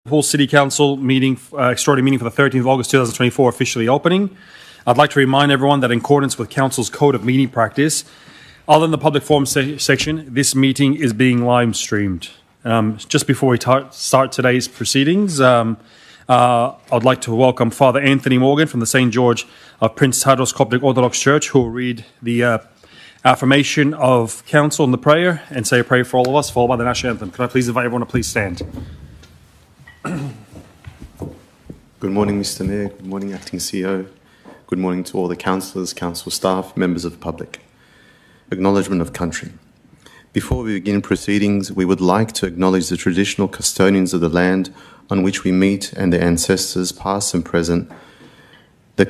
Liverpool City Council meeting, extraordinary meeting for the 13th of August 2024 officially opening. I'd like to remind everyone that in accordance with Council's Code of Meeting Practice, other than the public forum section, this meeting is being live streamed. Just before we start today's proceedings, I'd like to welcome Father Anthony Morgan from the St. George of Prince Tadros Coptic Orthodox Church, who will read the affirmation of council and the prayer and say a prayer for all of us, followed by the national anthem. Could I please invite everyone to please stand? Good morning, Mr. Mayor. Good morning, Acting CEO. Good morning to all the councillors, council staff, members of the public. Acknowledgement of country. Before we begin proceedings, we would like to acknowledge the traditional custodians of the land on which we meet and their ancestors, past and present, the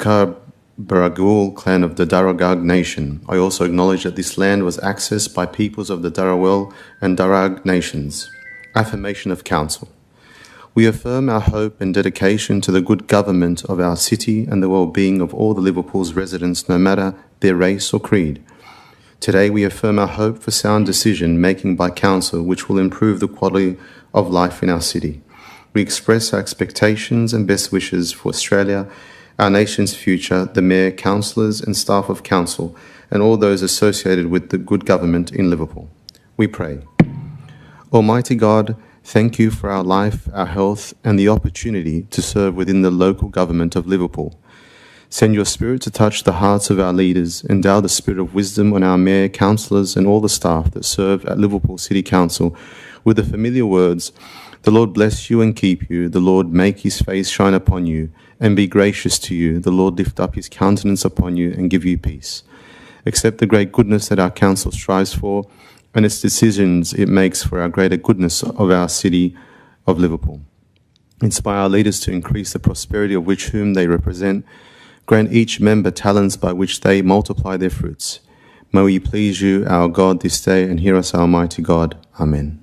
Baragul clan of the Darugag Nation. I also acknowledge that this land was accessed by peoples of the Darawal and Darug nations. Affirmation of Council. We affirm our hope and dedication to the good government of our city and the well-being of all the Liverpool's residents, no matter their race or creed. Today, we affirm our hope for sound decision-making by Council, which will improve the quality of life in our city. We express our expectations and best wishes for Australia, our nation's future, the Mayor, councillors and staff of Council, and all those associated with the good government in Liverpool. We pray. Almighty God, thank you for our life, our health, and the opportunity to serve within the local government of Liverpool. Send your Spirit to touch the hearts of our leaders, endow the spirit of wisdom on our Mayor, councillors, and all the staff that serve at Liverpool City Council with the familiar words, "The Lord bless you and keep you. The Lord make his face shine upon you and be gracious to you. The Lord lift up his countenance upon you and give you peace." Accept the great goodness that our council strives for and its decisions it makes for our greater goodness of our city of Liverpool. Inspire our leaders to increase the prosperity of which whom they represent. Grant each member talents by which they multiply their fruits. May we please you, our God, this day, and hear us, our Almighty God. Amen.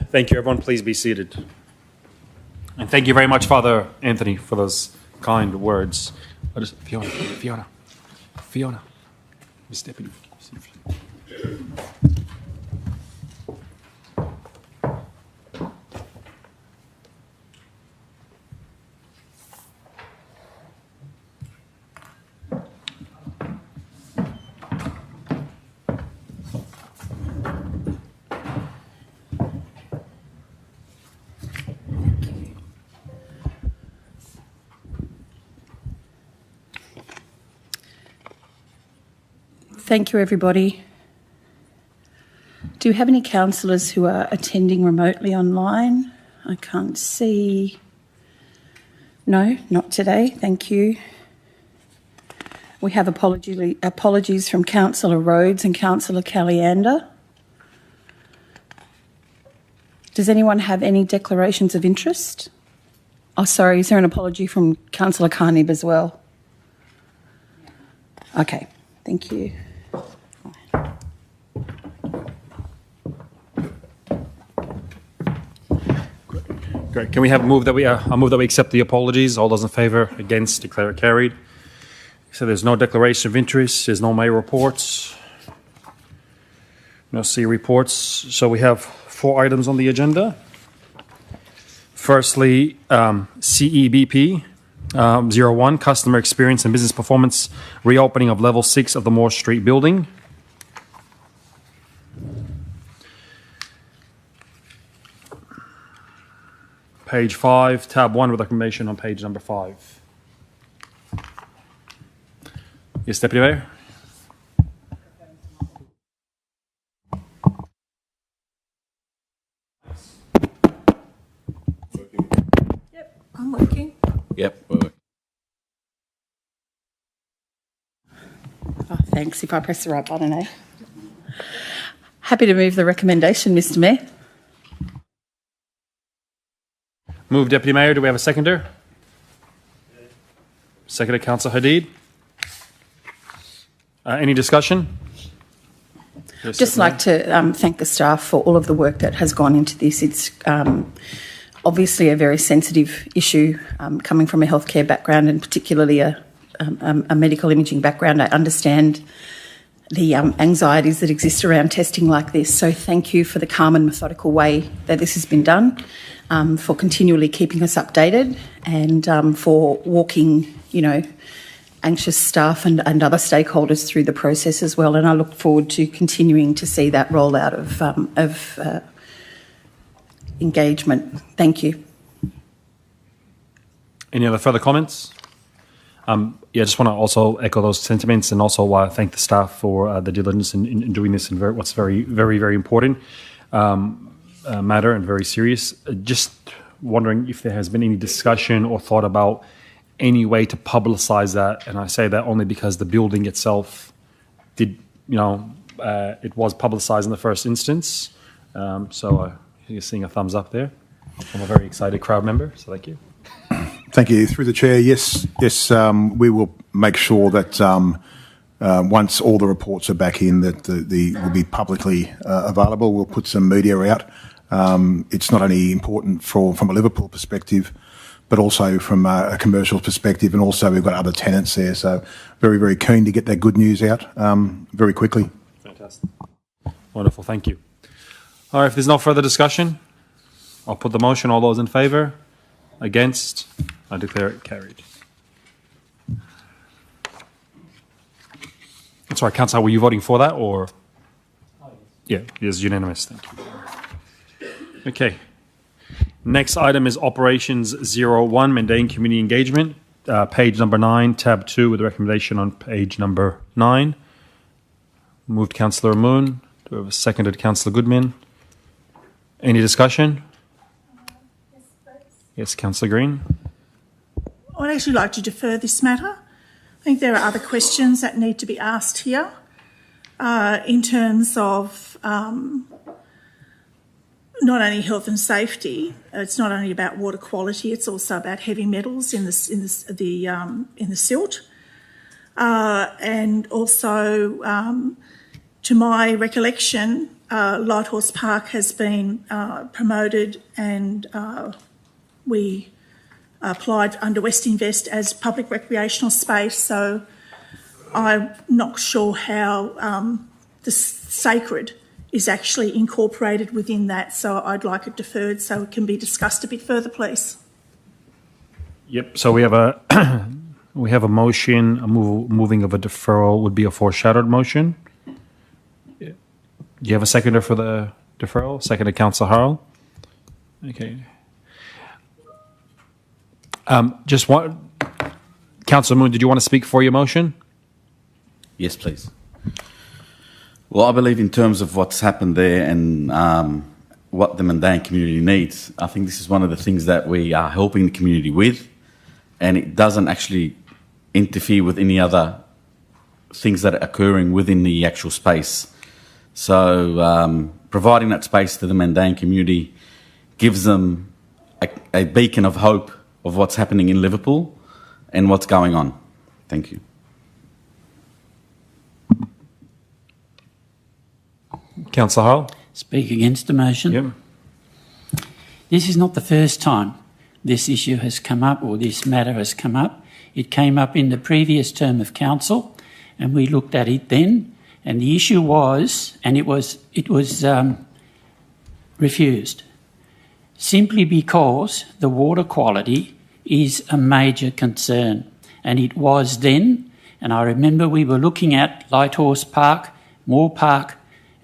Thank you, everyone. Please be seated. And thank you very much, Father Anthony, for those kind words. Fiona. Miss Deputy. Thank you, everybody. Do you have any councillors who are attending remotely online? I can't see. No, not today. Thank you. We have apologies from Councillor Rhodes and Councillor Caliander. Does anyone have any declarations of interest? Oh, sorry, is there an apology from Councillor Carnib as well? Okay, thank you. Great. Can we have a move that we accept the apologies? All those in favour, against, declare it carried. So there's no declaration of interest. There's no mayor reports. No C reports. So we have 4 items on the agenda. Firstly, CEBP 01, Customer Experience and Business Performance, reopening of Level 6 of the Moore Street building. Page 5, tab 1 with recommendation on page number 5. Yes, Deputy Mayor? Yep, I'm working. Yep. Oh, thanks, if I press the right button, eh? Happy to move the recommendation, Mr Mayor. Move, Deputy Mayor. Do we have a seconder? Seconded, Councillor Hadid. Any discussion? Yes, Just like to thank the staff for all of the work that has gone into this. It's obviously a very sensitive issue coming from a healthcare background and particularly a medical imaging background. I understand the anxieties that exist around testing like this. So thank you for the calm and methodical way that this has been done, for continually keeping us updated and for walking, anxious staff and other stakeholders through the process as well. And I look forward to continuing to see that rollout of engagement. Thank you. Any other further comments? I just want to also echo those sentiments and also thank the staff for the diligence in doing this in what's very, very, very important matter and very serious. Just wondering if there has been any discussion or thought about any way to publicise that, and I say that only because the building itself did, it was publicised in the first instance. So you're seeing a thumbs up there from a very excited crowd member, so thank you. Thank you. Through the chair, yes, we will make sure that once all the reports are back in, that the will be publicly available. We'll put some media out. It's not only important from a Liverpool perspective, but also from a commercial perspective, and also we've got other tenants there. So very, very keen to get that good news out very quickly. Fantastic. Wonderful. Thank you. All right. If there's no further discussion, I'll put the motion. All those in favour? Against? I declare it carried. Sorry, Councillor, were you voting for that or? Yeah, it is unanimous. Thank you. Okay. Next item is Operations 01, Mandan Community Engagement, page number 9, tab 2 with a recommendation on page number 9. Moved Councillor Moon. Do we have a seconded Councillor Goodman? Any discussion? Yes, please. Yes, Councillor Green. I would actually like to defer this matter. I think there are other questions that need to be asked here in terms of not only health and safety. It's not only about water quality; it's also about heavy metals in the silt, and also, to my recollection, Lighthorse Park has been promoted, and we applied under Westinvest as public recreational space. So I'm not sure how the sacred is actually incorporated within that. So I'd like it deferred so it can be discussed a bit further, please. Yep. So we have a motion. Moving of a deferral would be a foreshadowed motion. Do you have a seconder for the deferral? Seconded, Councillor Harrell. Okay. Councillor Moon, did you want to speak for your motion? Yes, please. Well, I believe in terms of what's happened there and what the Mandan community needs, I think this is one of the things that we are helping the community with, and it doesn't actually interfere with any other things that are occurring within the actual space. So providing that space to the Mandan community gives them a beacon of hope of what's happening in Liverpool and what's going on. Thank you. Councillor Hale? Speak against the motion. Yep. This is not the first time this issue has come up or this matter has come up. It came up in the previous term of council and we looked at it then, and the issue was, and it was refused, simply because the water quality is a major concern. And it was then, and I remember we were looking at Lighthorse Park, Moore Park,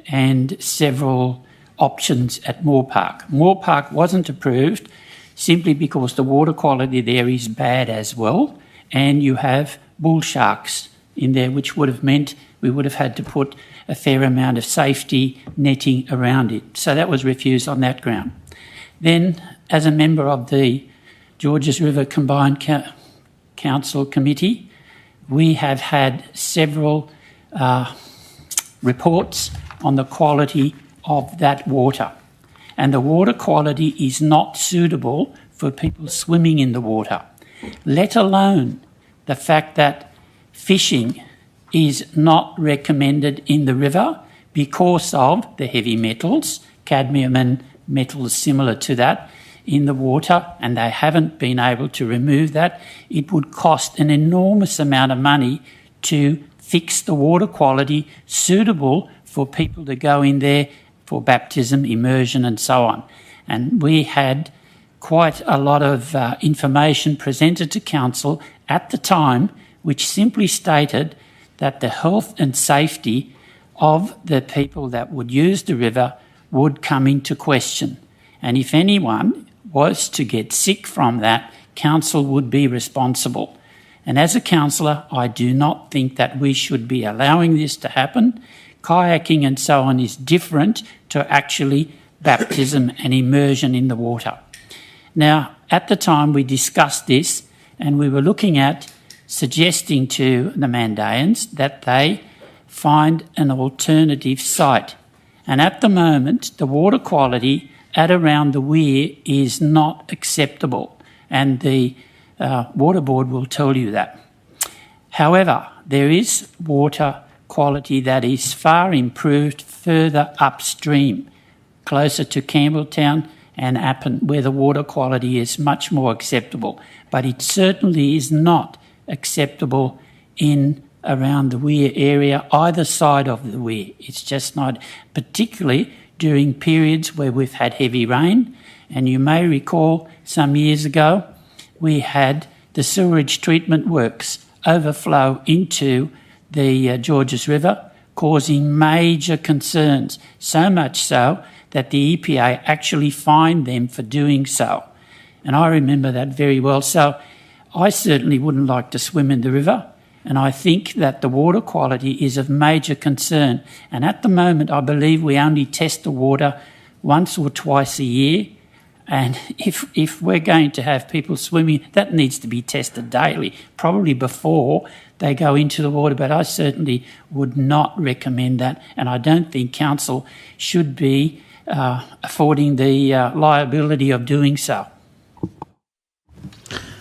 and several options at Moore Park. Moore Park wasn't approved simply because the water quality there is bad as well, and you have bull sharks in there, which would have meant we would have had to put a fair amount of safety netting around it. So that was refused on that ground. Then, as a member of the Georges River Combined Council Committee, we have had several reports on the quality of that water. And the water quality is not suitable for people swimming in the water, let alone the fact that fishing is not recommended in the river because of the heavy metals, cadmium and metals similar to that, in the water, and they haven't been able to remove that. It would cost an enormous amount of money to fix the water quality suitable for people to go in there for baptism, immersion and so on. And we had quite a lot of information presented to council at the time which simply stated that the health and safety of the people that would use the river would come into question. And if anyone was to get sick from that, council would be responsible. And as a councillor, I do not think that we should be allowing this to happen. Kayaking and so on is different to actually baptism and immersion in the water. Now, at the time we discussed this and we were looking at suggesting to the Mandans that they find an alternative site. And at the moment, the water quality at around the weir is not acceptable, and the Water Board will tell you that. However, there is water quality that is far improved further upstream, closer to Campbelltown and Appin, where the water quality is much more acceptable. But it certainly is not acceptable in around the weir area, either side of the weir. It's just not, particularly during periods where we've had heavy rain. And you may recall some years ago, we had the sewerage treatment works overflow into the Georges River, causing major concerns, so much so that the EPA actually fined them for doing so. And I remember that very well. So I certainly wouldn't like to swim in the river, and I think that the water quality is of major concern. And at the moment, I believe we only test the water once or twice a year. And if we're going to have people swimming, that needs to be tested daily, probably before they go into the water. But I certainly would not recommend that, and I don't think council should be affording the liability of doing so.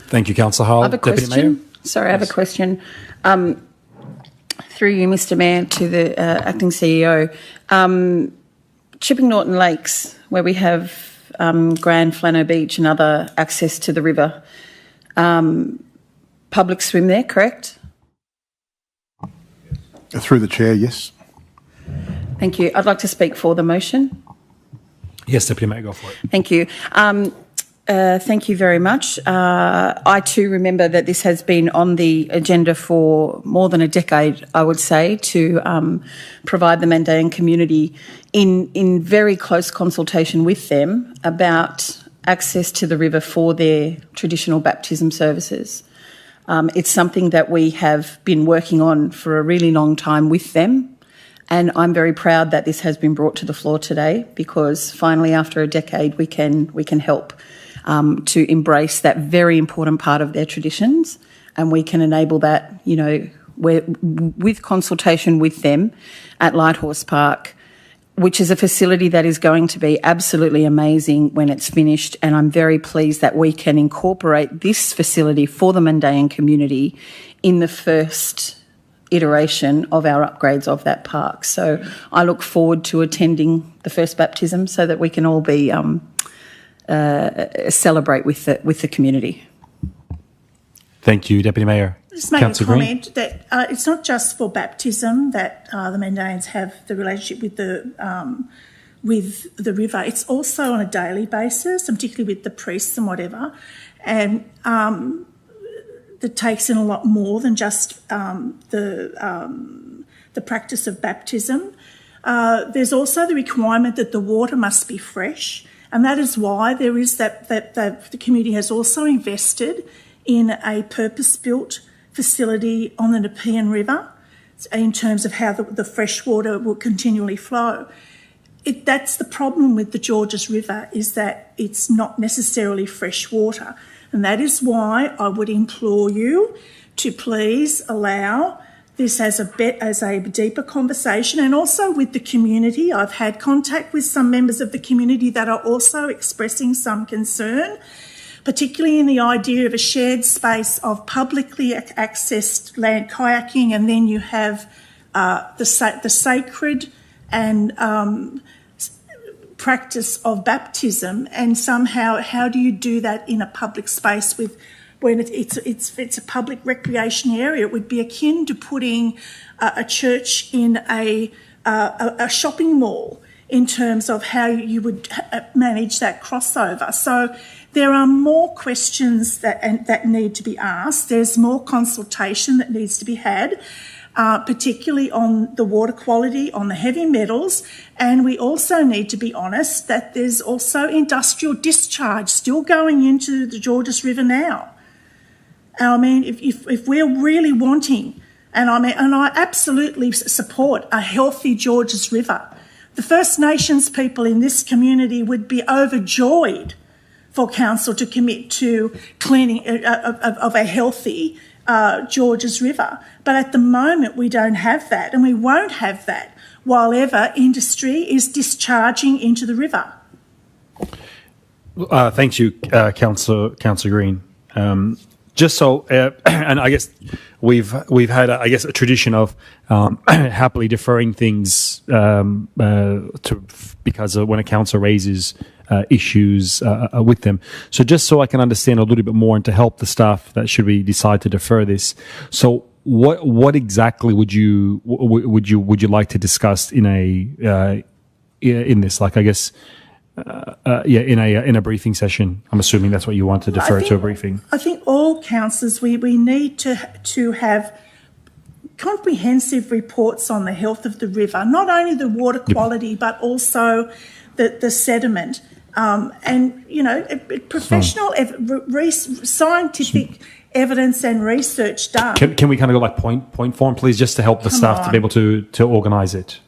Thank you, Councillor Hale. I have a question. Sorry, I have a question. Through you, Mr Mayor, to the Acting CEO. Chipping Norton Lakes, where we have Grand Flano Beach and other access to the river, public swim there, correct? Through the chair, yes. Thank you. I'd like to speak for the motion. Yes, Deputy Mayor, go for it. Thank you. Thank you very much. I too remember that this has been on the agenda for more than a decade, I would say, to provide the Mandan community in very close consultation with them about access to the river for their traditional baptism services. It's something that we have been working on for a really long time with them. And I'm very proud that this has been brought to the floor today, because finally, after a decade, we can help to embrace that very important part of their traditions, and we can enable that, we're with consultation with them at Lighthorse Park, which is a facility that is going to be absolutely amazing when it's finished. And I'm very pleased that we can incorporate this facility for the Mandan community in the first iteration of our upgrades of that park. So I look forward to attending the first baptism so that we can all be celebrate with the community. Thank you, Deputy Mayor. Just make Councillor a Green. comment that it's not just for baptism that the Mandans have the relationship with the river. It's also on a daily basis, and particularly with the priests and whatever. And that takes in a lot more than just the practice of baptism. There's also the requirement that the water must be fresh, and that is why there is that the community has also invested in a purpose-built facility on the Nepean River in terms of how the fresh water will continually flow. That's the problem with the Georges River, is that it's not necessarily fresh water. And that is why I would implore you to please allow this as a deeper conversation, and also with the community. I've had contact with some members of the community that are also expressing some concern, particularly in the idea of a shared space of publicly accessed land kayaking, and then you have the sacred and practice of baptism, and somehow how do you do that in a public space when it's a public recreation area? It would be akin to putting a church in a shopping mall in terms of how you would manage that crossover. So there are more questions that need to be asked. There's more consultation that needs to be had, particularly on the water quality, on the heavy metals. And we also need to be honest that there's also industrial discharge still going into the Georges River now. I mean, if we're really wanting, and I absolutely support a healthy Georges River, the First Nations people in this community would be overjoyed for council to commit to cleaning of a healthy Georges River. But at the moment, we don't have that, and we won't have that while ever industry is discharging into the river. Thank you, Councillor Green. Just so, and I guess we've had, a tradition of happily deferring things because when a council raises issues with them. So just so I can understand a little bit more and to help the staff that should we decide to defer this. So what exactly would you like to discuss in this? Like, I guess. In a briefing session. I'm assuming that's what you want to defer to a briefing. I think all councillors, we need to have comprehensive reports on the health of the river, not only the water quality, but also the sediment. And, professional, scientific evidence and research done. Can we kind of go like point form, please, just to help the staff to be able to organise it?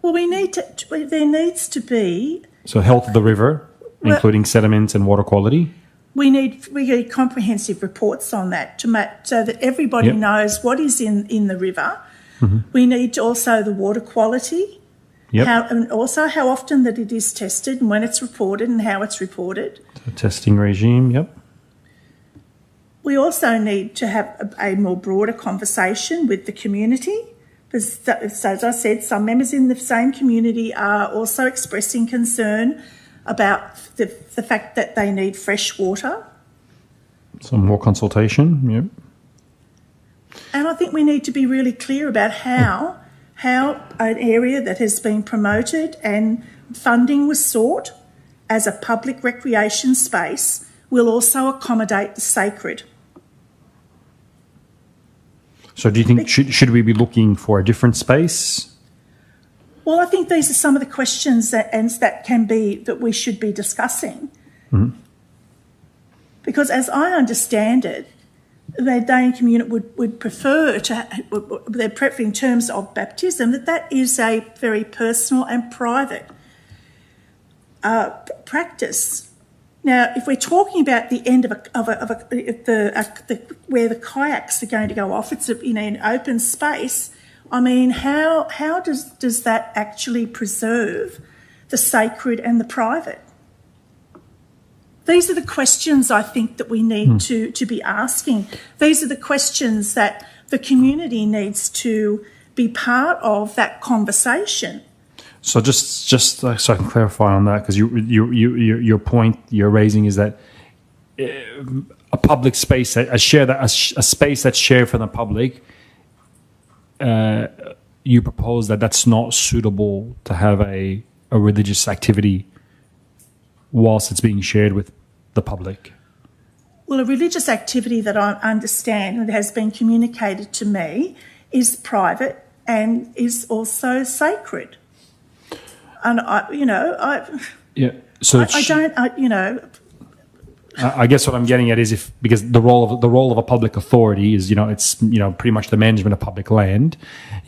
Well, there needs to be... So health of the river, including sediments and water quality? We need comprehensive reports on that so that everybody knows what is in the river. Mm-hmm. We need also the water quality, and also how often that it is tested and when it's reported and how it's reported. So testing regime, We also need to have a more broader conversation with the community. Because, as I said, some members in the same community are also expressing concern about the fact that they need fresh water. Some more consultation, And I think we need to be really clear about how an area that has been promoted and funding was sought as a public recreation space will also accommodate the sacred. So do you think, should we be looking for a different space? Well, I think these are some of the questions that we should be discussing. Mm-hmm. Because as I understand it, the Mandan community would prefer in terms of baptism, that is a very personal and private practice. Now, if we're talking about the end where the kayaks are going to go off, it's in an open space. I mean, how does that actually preserve the sacred and the private? These are the questions I think that we need to be asking. These are the questions that the community needs to be part of that conversation. So just so I can clarify on that, because your point you're raising is that a public space, a space that's shared from the public, you propose that that's not suitable to have a religious activity whilst it's being shared with the public. Well, a religious activity that I understand and has been communicated to me is private and is also sacred. And I guess what I'm getting at is because the role of a public authority is, it's pretty much the management of public land.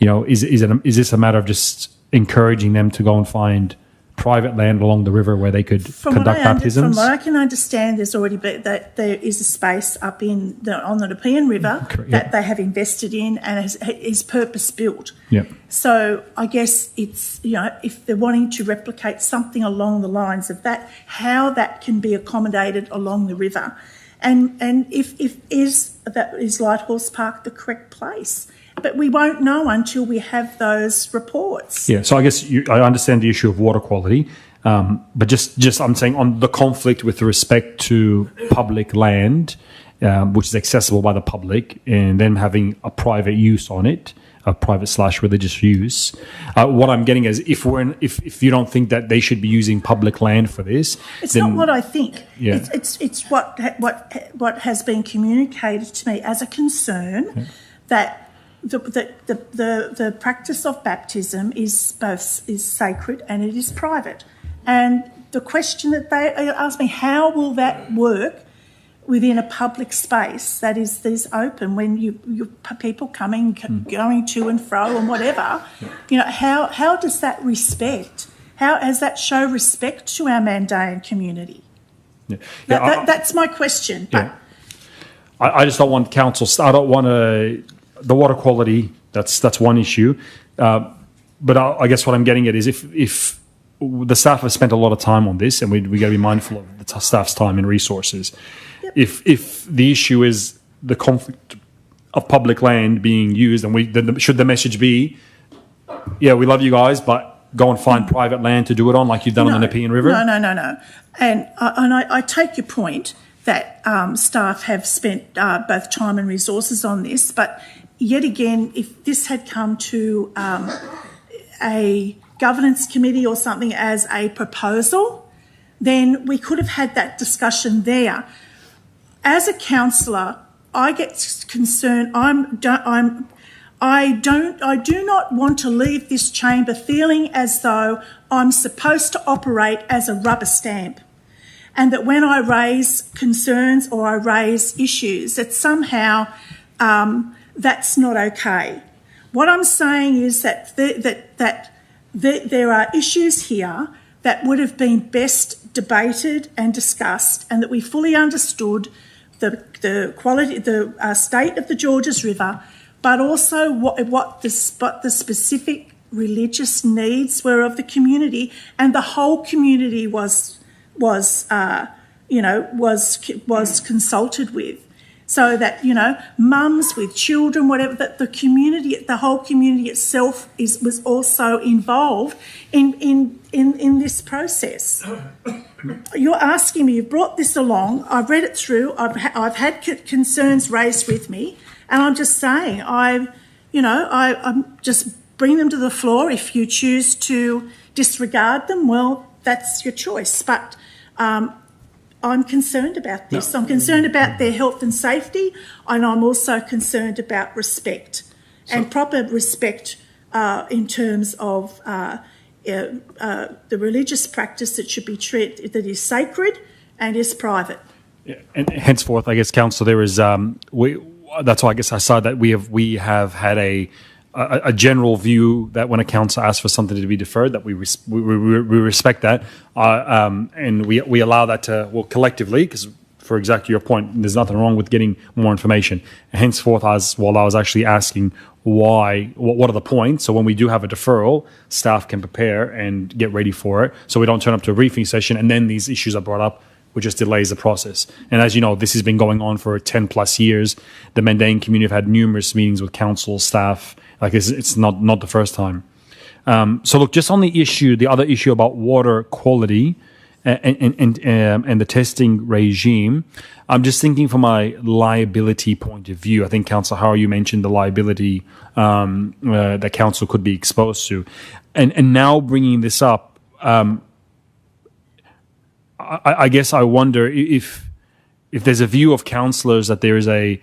Is this a matter of just encouraging them to go and find private land along the river where they could conduct baptisms? From what I can understand, there's already that there is a space up on the Nepean River that they have invested in and is purpose built. Yeah. So I guess it's if they're wanting to replicate something along the lines of that, how that can be accommodated along the river, and if is Light Horse Park the correct place? But we won't know until we have those reports. Yeah, so I guess I understand the issue of water quality, but just I'm saying on the conflict with respect to public land, which is accessible by the public, and then having a private use on it, a private/religious use. What I'm getting is if you don't think that they should be using public land for this, it's then, not what I think. Yeah. It's what has been communicated to me as a concern that. The practice of baptism is sacred and it is private. And the question that they asked me, how will that work within a public space that is open when you people coming, going to and fro and whatever? How does that respect? How does that show respect to our Mandan community? That's my question. Yeah. I just don't want council. I don't want to. The water quality, that's one issue. But I guess what I'm getting at is if the staff have spent a lot of time on this, and we got to be mindful of the staff's time and resources. Yep. If the issue is the conflict of public land being used, and should the message be, yeah, we love you guys, but go and find private land to do it on, like you've done on the Nepean River? No. And I take your point that staff have spent both time and resources on this, but yet again, if this had come to a governance committee or something as a proposal, then we could have had that discussion there. As a councillor, I get concerned. I do not want to leave this chamber feeling as though I'm supposed to operate as a rubber stamp, and that when I raise concerns or I raise issues, that somehow that's not okay. What I'm saying is that there are issues here that would have been best debated and discussed, and that we fully understood the quality, the state of the Georges River, but also what the specific religious needs were of the community, and the whole community was consulted with. So that, mums with children, whatever, that the whole community itself was also involved in this process. You're asking me, you've brought this along, I've read it through, I've had concerns raised with me, and I'm just saying, I'm just bring them to the floor. If you choose to disregard them, well, that's your choice. But I'm concerned about this. I'm concerned about their health and safety, and I'm also concerned about respect, and proper respect in terms of the religious practice that should be treated, that is sacred and is private. Yeah, and henceforth, I guess, Council, there is that's why I guess I saw that we have had a a general view that when a council asks for something to be deferred, that we respect that, and we allow that to, well, collectively, because for exactly your point, there's nothing wrong with getting more information. Henceforth, while I was actually asking what are the points, so when we do have a deferral, staff can prepare and get ready for it, so we don't turn up to a briefing session and then these issues are brought up, which just delays the process. And as you know, this has been going on for 10 plus years. The Mandan community have had numerous meetings with council staff. Like it's not the first time. So look, just on the other issue about water quality and the testing regime, I'm just thinking from a liability point of view. I think Councillor Howard, you mentioned the liability that council could be exposed to. And now bringing this up, I guess I wonder if there's a view of councillors that there is a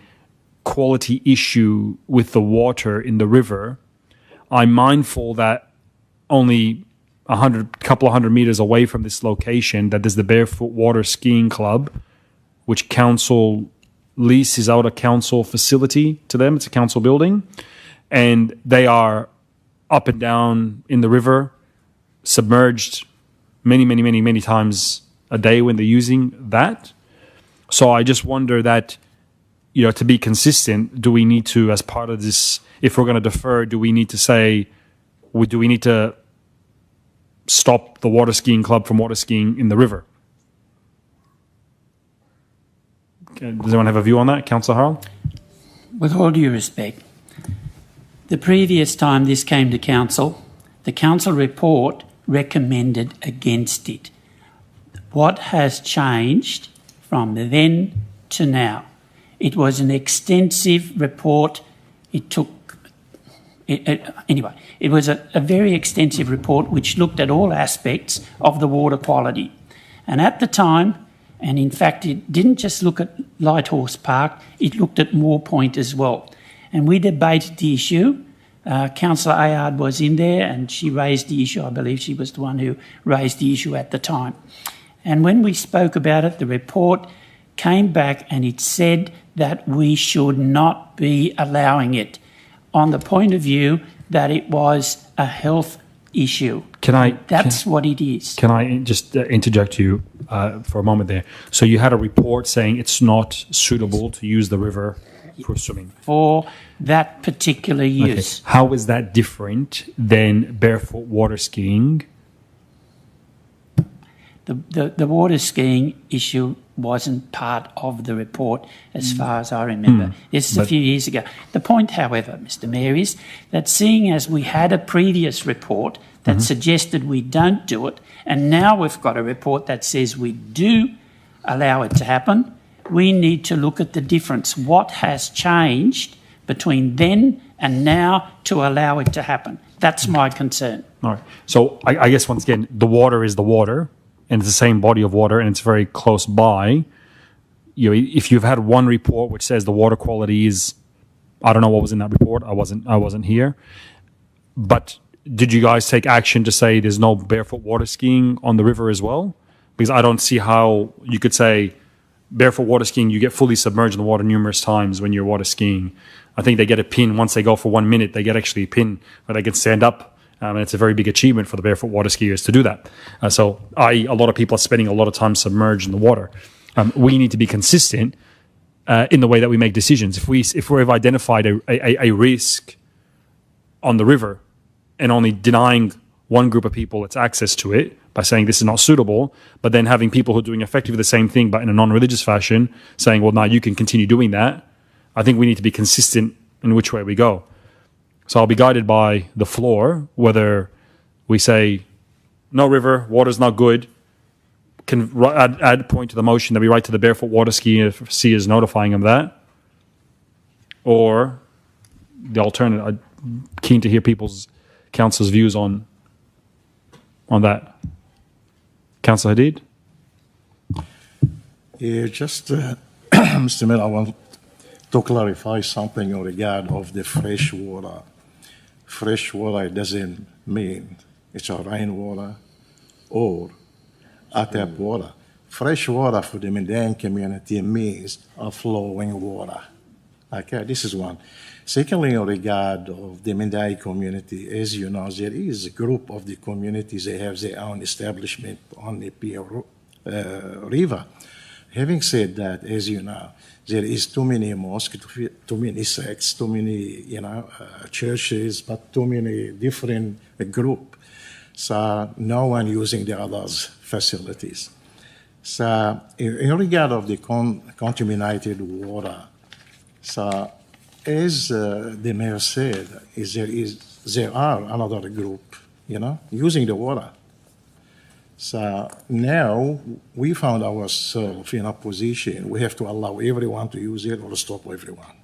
quality issue with the water in the river. I'm mindful that only couple of hundred meters away from this location, that there's the Barefoot Water Skiing Club, which council leases out a council facility to them. It's a council building, and they are up and down in the river, submerged many times a day when they're using that. So I just wonder that, to be consistent, do we need to, as part of this, if we're going to defer, do we need to say, do we need to stop the water skiing club from water skiing in the river? Okay, does anyone have a view on that? Councillor Harrell? With all due respect, the previous time this came to council, the council report recommended against it. What has changed from then to now? It was an extensive report. It was a very extensive report which looked at all aspects of the water quality. And at the time, and in fact it didn't just look at Lighthorse Park, it looked at Moore Point as well. And we debated the issue. Councillor Ayard was in there and she raised the issue. I believe she was the one who raised the issue at the time. And when we spoke about it, the report came back and it said that we should not be allowing it, on the point of view that it was a health issue. That's what it is. Can I just interject you for a moment there? So you had a report saying it's not suitable to use the river for swimming. For that particular use. Okay. How is that different than barefoot water skiing? The water skiing issue wasn't part of the report as far as I remember. This is a few years ago. The point, however, Mr Mayor, is that seeing as we had a previous report that suggested we don't do it, and now we've got a report that says we do allow it to happen, we need to look at the difference. What has changed between then and now to allow it to happen? That's my concern. All right. So I guess, once again, the water is the water, and it's the same body of water, and it's very close by. If you've had one report which says the water quality is, I don't know what was in that report. I wasn't here. But did you guys take action to say there's no barefoot water skiing on the river as well? Because I don't see how you could say barefoot water skiing, you get fully submerged in the water numerous times when you're water skiing. I think they get a pin once they go for 1 minute. They get actually a pin where they can stand up. And it's a very big achievement for the barefoot water skiers to do that. A lot of people are spending a lot of time submerged in the water. We need to be consistent in the way that we make decisions. If we've identified a risk on the river and only denying one group of people its access to it by saying this is not suitable, but then having people who are doing effectively the same thing but in a non-religious fashion saying, well, now you can continue doing that, I think we need to be consistent in which way we go. So I'll be guided by the floor, whether we say, no river, water's not good, can add a point to the motion that we write to the barefoot water skiers notifying them that, or the alternative. I'm keen to hear council's views on that. Councillor Hadid? Yeah, just, Mr. Mayor, I want to clarify something in regard of the fresh water. Fresh water doesn't mean it's a rainwater or a tap water. Fresh water for the Mandan community means a flowing water. Okay, this is one. Secondly, in regard of the Mandai community, as you know, there is a group of the communities that have their own establishment on the Pia River. Having said that, as you know, there is too many mosques, too many sects, too many, churches, but too many different groups. So no one using the others' facilities. So in regard of the contaminated water, so as the mayor said, there are another group, using the water. So now we found ourselves in a position we have to allow everyone to use it or stop everyone.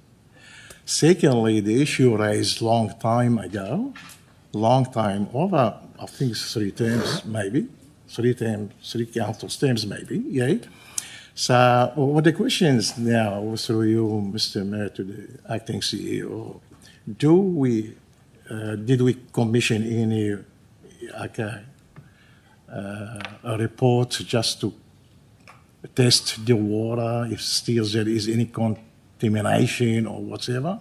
Secondly, the issue raised long time ago, over I think 3 terms maybe, 3 council terms maybe, yeah. So what the question is now through you, Mr. Mayor, to the acting CEO, did we commission any a report just to test the water if still there is any contamination or whatever?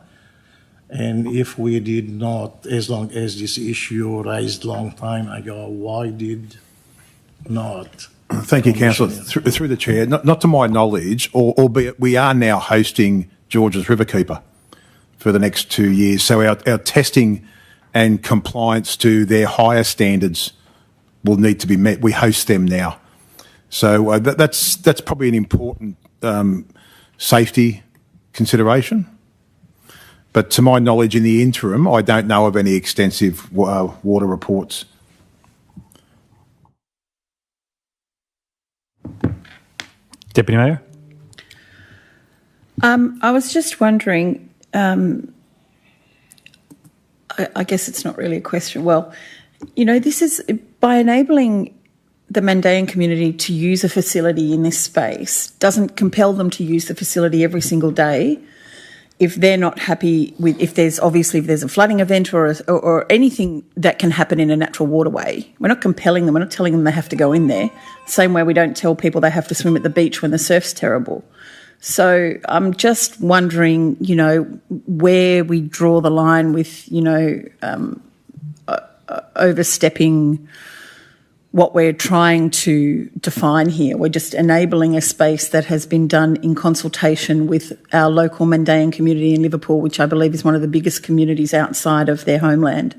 And if we did not, as long as this issue raised long time ago, why did not? Thank you, Councillor. Through the chair, not to my knowledge, albeit we are now hosting George's Riverkeeper for the next 2 years. So our testing and compliance to their higher standards will need to be met. We host them now. So that's probably an important safety consideration. But to my knowledge, in the interim, I don't know of any extensive water reports. Deputy Mayor? I was just wondering, I guess it's not really a question. Well, this is by enabling the Mandan community to use a facility in this space doesn't compel them to use the facility every single day if they're not happy with, if there's a flooding event or anything that can happen in a natural waterway. We're not compelling them, we're not telling them they have to go in there. Same way we don't tell people they have to swim at the beach when the surf's terrible. So I'm just wondering, where we draw the line with, overstepping what we're trying to define here. We're just enabling a space that has been done in consultation with our local Mandan community in Liverpool, which I believe is one of the biggest communities outside of their homeland.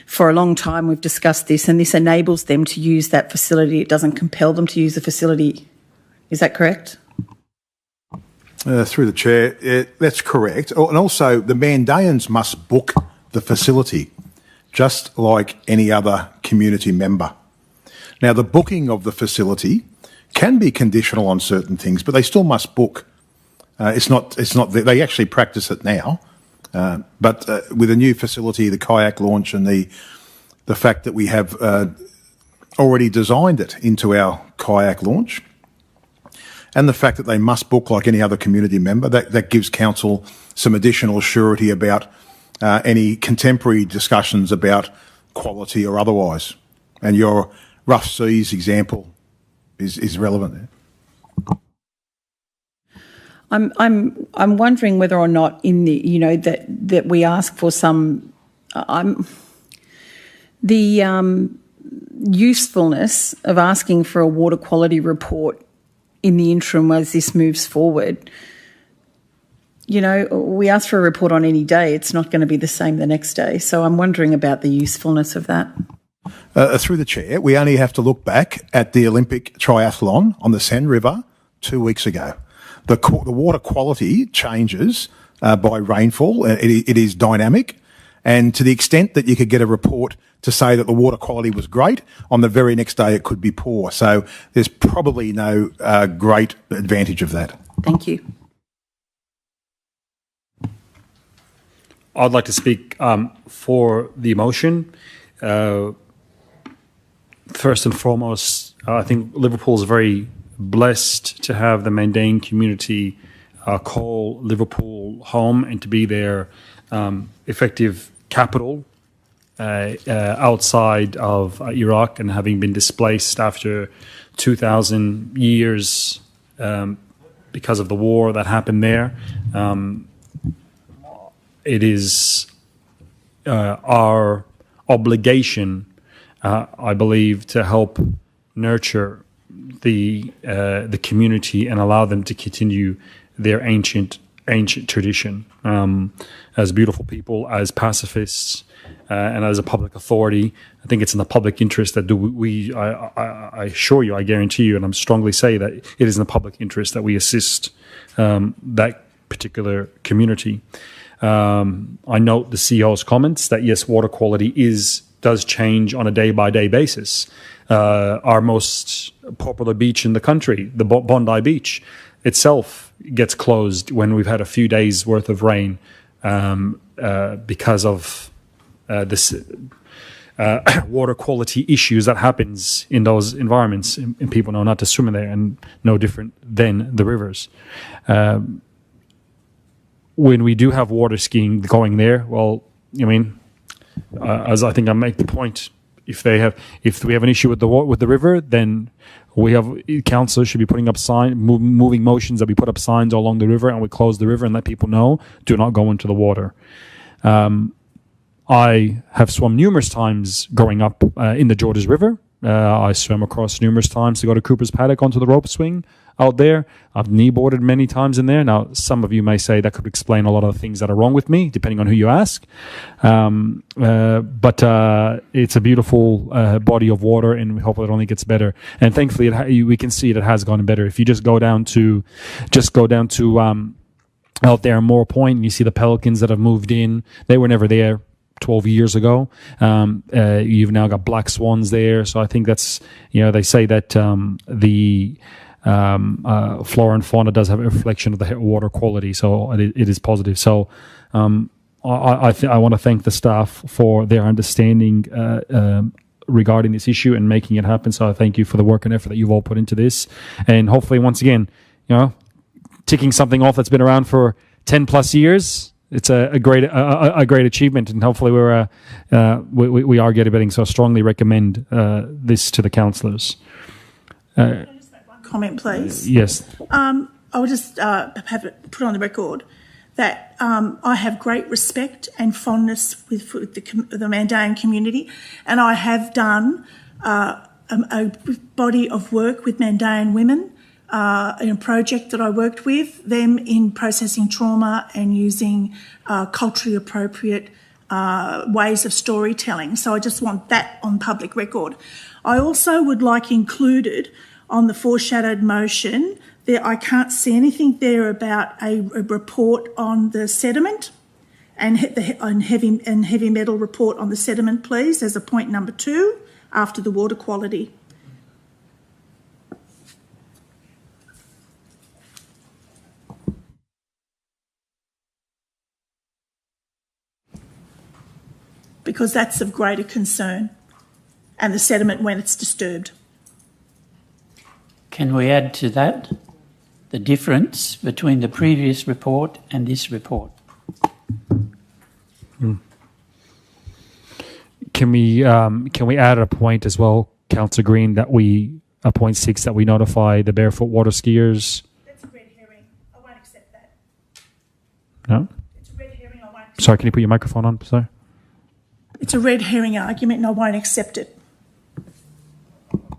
For a long time we've discussed this, and this enables them to use that facility. It doesn't compel them to use the facility. Is that correct? Through the chair, that's correct. And also the Mandans must book the facility, just like any other community member. Now, the booking of the facility can be conditional on certain things, but they still must book. It's not. They actually practice it now, but with a new facility, the kayak launch, and the fact that we have already designed it into our kayak launch, and the fact that they must book like any other community member, that gives council some additional surety about any contemporary discussions about quality or otherwise. And your rough seas example is relevant there. I'm wondering whether or not in the that we ask for some the usefulness of asking for a water quality report in the interim as this moves forward. We ask for a report on any day. It's not going to be the same the next day. So I'm wondering about the usefulness of that. Through the chair, we only have to look back at the Olympic triathlon on the Seine River 2 weeks ago. The water quality changes by rainfall. It is dynamic. And to the extent that you could get a report to say that the water quality was great, on the very next day it could be poor. So there's probably no great advantage of that. Thank you. I'd like to speak for the motion. First and foremost, I think Liverpool is very blessed to have the Mandan community call Liverpool home and to be their effective capital outside of Iraq, and having been displaced after 2,000 years because of the war that happened there. it is our obligation, I believe, to help nurture the community and allow them to continue their ancient tradition. As beautiful people, as pacifists, and as a public authority, I think it's in the public interest that I assure you, I guarantee you, and I'm strongly say that it is in the public interest that we assist that particular community. I note the CEO's comments that yes, water quality does change on a day-by-day basis. Our most popular beach in the country, the Bondi Beach, itself gets closed when we've had a few days worth of rain because of this water quality issues that happens in those environments, and people know not to swim in there, and no different than the rivers. When we do have water skiing going there, well, I mean, as I think I make the point, if we have an issue with the river, then council should be putting up moving motions that we put up signs along the river, and we close the river and let people know, do not go into the water. I have swum numerous times growing up in the Georges River. I swam across numerous times to go to Cooper's Paddock onto the rope swing out there. I've kneeboarded many times in there. Now, some of you may say that could explain a lot of the things that are wrong with me, depending on who you ask. But it's a beautiful body of water, and we hope it only gets better. And thankfully, we can see it has gotten better. If you just go down to out there in Moore Point, and you see the pelicans that have moved in. They were never there 12 years ago. You've now got black swans there. So I think that's, they say that the flora and fauna does have a reflection of the water quality. So it is positive. So I want to thank the staff for their understanding regarding this issue and making it happen. So I thank you for the work and effort that you've all put into this. And hopefully, once again, ticking something off that's been around for 10 plus years, it's a great achievement, and hopefully we are getting. So I strongly recommend this to the councillors. Can I just make one comment, please? Yes. I will just have it put on the record that I have great respect and fondness with the Mandan community, and I have done a body of work with Mandan women. In a project that I worked with them in processing trauma and using culturally appropriate ways of storytelling. So I just want that on public record. I also would like included on the foreshadowed motion there, I can't see anything there about a report on the sediment and heavy metal report on the sediment, please, as a point number 2 after the water quality. Because that's of greater concern, and the sediment when it's disturbed. Can we add to that the difference between the previous report and this report? Can we add a point as well, Councillor Green, that point 6 that we notify the barefoot water skiers? That's a red herring. I won't accept that. No? It's a red herring. I won't accept. Sorry, can you put your microphone on? Sorry. It's a red herring argument, and I won't accept it.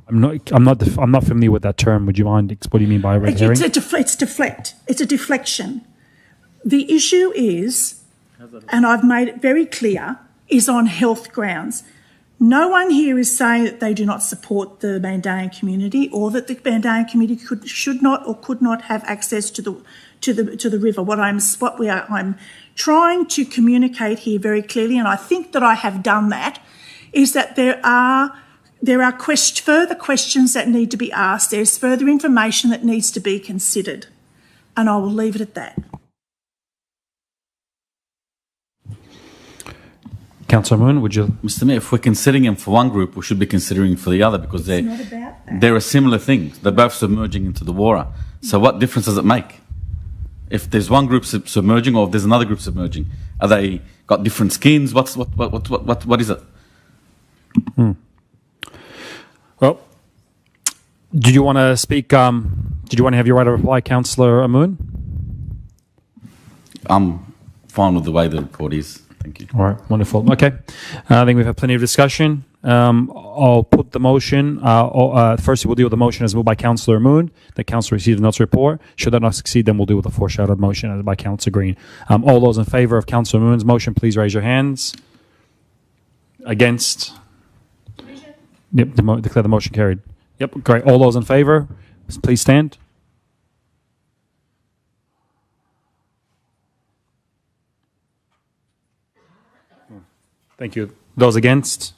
I'm not familiar with that term. Would you mind? What do you mean by red herring? It's a deflection. The issue is, and I've made it very clear, is on health grounds. No one here is saying that they do not support the Mandan community, or that the Mandan community should not or could not have access to the river. I'm trying to communicate here very clearly, and I think that I have done that, is that there are further questions that need to be asked. There's further information that needs to be considered, and I will leave it at that. Councillor Moon, would you? Mr. Mayor, if we're considering them for one group, we should be considering for the other, because they're a similar thing. They're both submerging into the water. So what difference does it make? If there's one group submerging, or if there's another group submerging, are they got different skins? What is it? Well, did you want to speak? Did you want to have your right of reply, Councillor Amoon? fine with the way the report is. Thank you. All right, wonderful. Okay, I think we've had plenty of discussion. I'll put the motion. First, we'll deal with the motion as moved by Councillor Moon. The Council received the notes report. Should that not succeed, then we'll deal with the foreshadowed motion as by Councillor Green. All those in favour of Councillor Moon's motion, please raise your hands. Against? Yep, declare the motion carried. Yep, great. All those in favour, please stand. Thank you. Those against?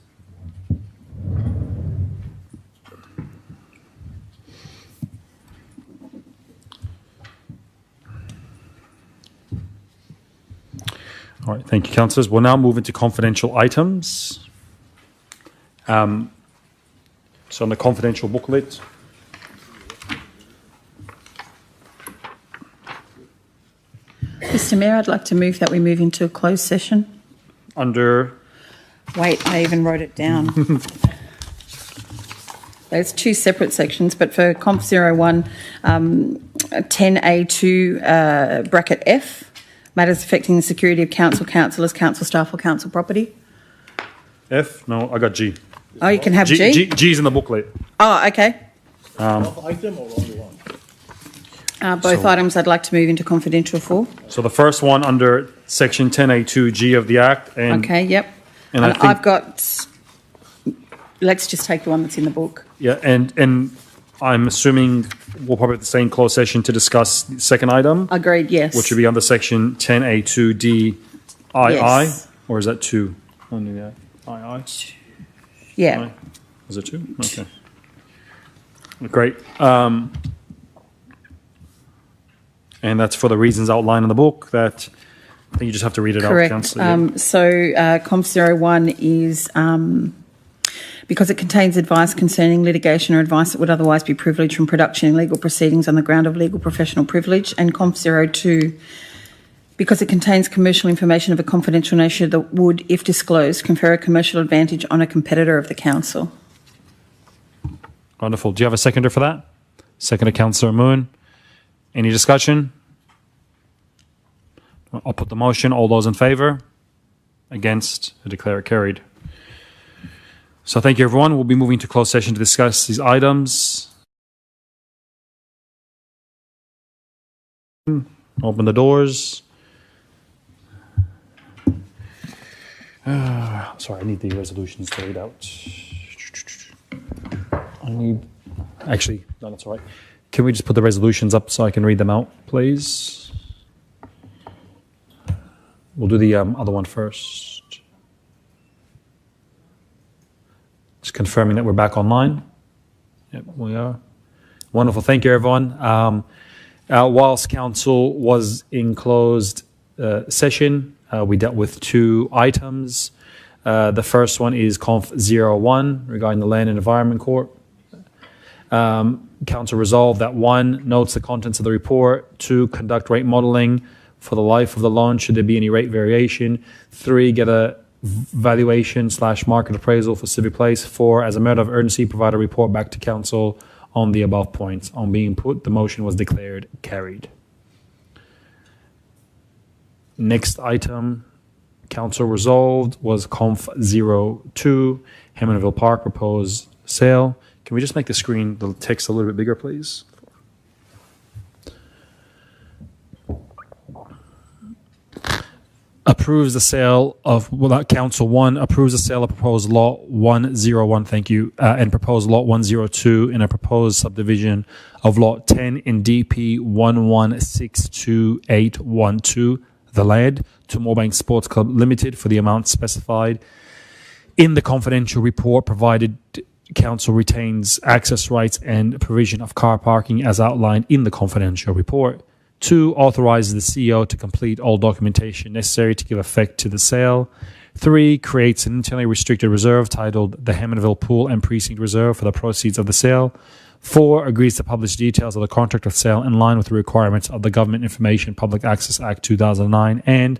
All right, thank you, councillors. We'll now move into confidential items. So on the confidential booklet, Mr. Mayor, I'd like to move that we move into a closed session. under Wait, I even wrote it down. There's two separate sections, but for Conf 01, 10A2 bracket F, matters affecting the security of council, councillors, council staff or council property. F. No, I got G. Oh, you can have G? G's in the booklet. Oh, okay. Both item or only one? Both items I'd like to move into confidential for. So the first one under section 10A2G of the Act. And, Okay, yep. And I think, I've got, let's just take the one that's in the book. yeah, and I'm assuming we'll probably have the same closed session to discuss the second item, Agreed, yes. which would be under section 10A2DII, Yes. or is that 2? Only that II? Yeah. Is it 2? Okay. Great. And that's for the reasons outlined in the book that I think you just have to read it out, Correct. Councillor. So Conf 01 is because it contains advice concerning litigation or advice that would otherwise be privileged from production in legal proceedings on the ground of legal professional privilege, and Conf 02 because it contains commercial information of a confidential nature that would, if disclosed, confer a commercial advantage on a competitor of the council. Wonderful. Do you have a seconder for that? Seconder, Councillor Moon. Any discussion? I'll put the motion. All those in favour? Against? I declare it carried. So thank you, everyone. We'll be moving to closed session to discuss these items. Open the doors. Sorry, I need the resolutions to read out. Actually, no, that's all right. Can we just put the resolutions up so I can read them out, please? We'll do the other one first. Just confirming that we're back online. Yep, we are. Wonderful. Thank you, everyone. Whilst council was in closed session, we dealt with two items. The first one is Conf 01 regarding the Land and Environment Court. Council resolved that 1, notes the contents of the report, 2, conduct rate modelling for the life of the loan should there be any rate variation, 3, get a valuation/market appraisal for Civic Place, 4, as a matter of urgency, provide a report back to council on the above points. On being put, the motion was declared carried. Next item, council resolved, was Conf 02, Hammondville Park proposed sale. Can we just make the screen, the text a little bit bigger, please? Approves the sale of, Council 1 approves the sale of proposed lot 101, thank you, and proposed lot 102 in a proposed subdivision of lot 10 in DP 1162812, the land, to Moorebank Sports Club Limited for the amount specified in the confidential report, provided council retains access rights and provision of car parking as outlined in the confidential report. 2, authorizes the CEO to complete all documentation necessary to give effect to the sale. 3, creates an internally restricted reserve titled the Hammondville Pool and Precinct Reserve for the proceeds of the sale. 4, agrees to publish details of the contract of sale in line with the requirements of the Government Information Public Access Act 2009. And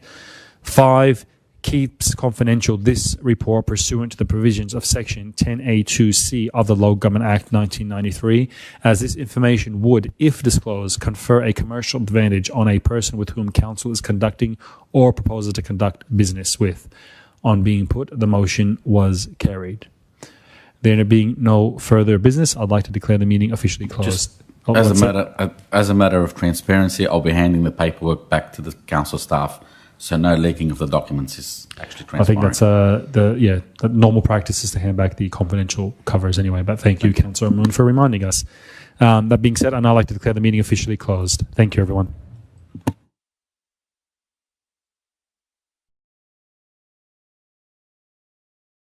5, keeps confidential this report pursuant to the provisions of Section 10A2C of the Local Government Act 1993, as this information would, if disclosed, confer a commercial advantage on a person with whom council is conducting or proposes to conduct business with. On being put, the motion was carried. There being no further business, I'd like to declare the meeting officially closed. As a matter of transparency, I'll be handing the paperwork back to the council staff, so no leaking of the documents is actually transparent. I think that's the normal practice is to hand back the confidential covers anyway. But thank you, Councillor Moon, for reminding us. That being said, I'd now like to declare the meeting officially closed. Thank you, everyone.